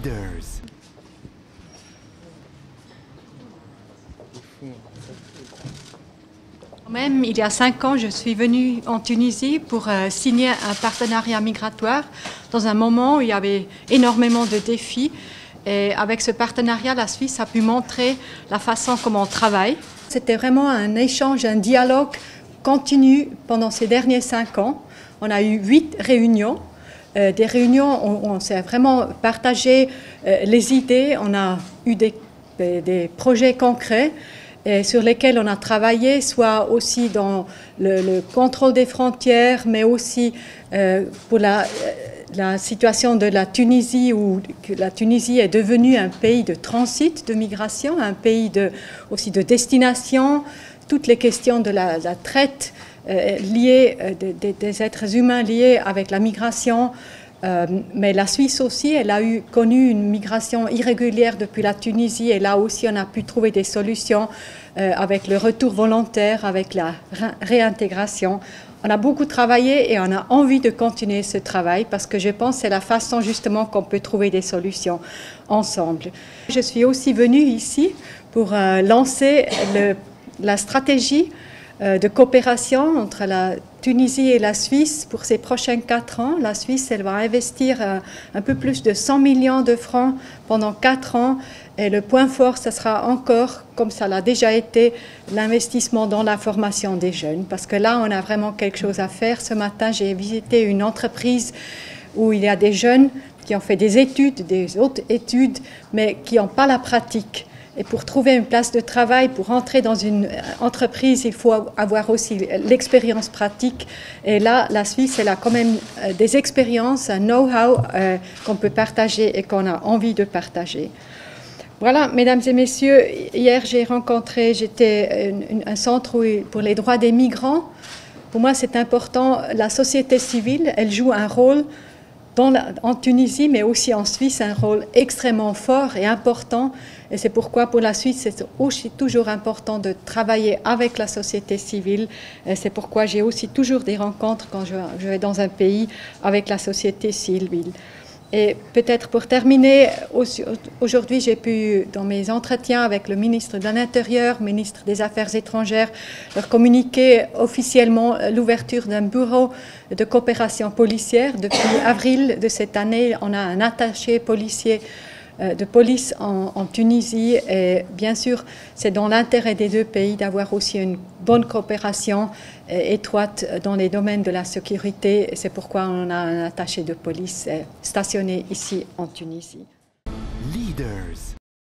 Leaders. Même il y a 5 ans, je suis venue en Tunisie pour signer un partenariat migratoire dans un moment où il y avait énormément de défis. Et avec ce partenariat, la Suisse a pu montrer la façon comment on travaille. C'était vraiment un échange, un dialogue continu pendant ces derniers 5 ans. On a eu 8 réunions. Des réunions où on s'est vraiment partagé les idées. On a eu des projets concrets sur lesquels on a travaillé, soit aussi dans le contrôle des frontières, mais aussi pour la situation de la Tunisie, où la Tunisie est devenue un pays de transit, de migration, un pays aussi de destination. Toutes les questions de la traite liées, des êtres humains liés avec la migration. Mais la Suisse aussi, elle a connu une migration irrégulière depuis la Tunisie, et là aussi on a pu trouver des solutions avec le retour volontaire, avec la réintégration. On a beaucoup travaillé et on a envie de continuer ce travail parce que je pense que c'est la façon justement qu'on peut trouver des solutions ensemble. Je suis aussi venue ici pour lancer la stratégie de coopération entre la Tunisie et la Suisse pour ces prochains 4 ans. La Suisse, elle va investir un peu plus de 100 millions de francs pendant 4 ans. Et le point fort, ce sera encore, comme ça l'a déjà été, l'investissement dans la formation des jeunes. Parce que là, on a vraiment quelque chose à faire. Ce matin, j'ai visité une entreprise où il y a des jeunes qui ont fait des études, des autres études, mais qui n'ont pas la pratique. Et pour trouver une place de travail, pour entrer dans une entreprise, il faut avoir aussi l'expérience pratique. Et là, la Suisse, elle a quand même des expériences, un know-how qu'on peut partager et qu'on a envie de partager. Voilà, mesdames et messieurs, hier j'étais un centre pour les droits des migrants. Pour moi, c'est important. La société civile, elle joue un rôle en Tunisie, mais aussi en Suisse, un rôle extrêmement fort et important. Et c'est pourquoi pour la Suisse, c'est aussi toujours important de travailler avec la société civile. Et c'est pourquoi j'ai aussi toujours des rencontres quand je vais dans un pays avec la société civile. Et peut-être pour terminer, aujourd'hui j'ai pu, dans mes entretiens avec le ministre de l'Intérieur, ministre des Affaires étrangères, leur communiquer officiellement l'ouverture d'un bureau de coopération policière. Depuis avril de cette année, on a un attaché policier de police en Tunisie, et bien sûr c'est dans l'intérêt des deux pays d'avoir aussi une bonne coopération étroite dans les domaines de la sécurité. C'est pourquoi on a un attaché de police stationné ici en Tunisie. Leaders.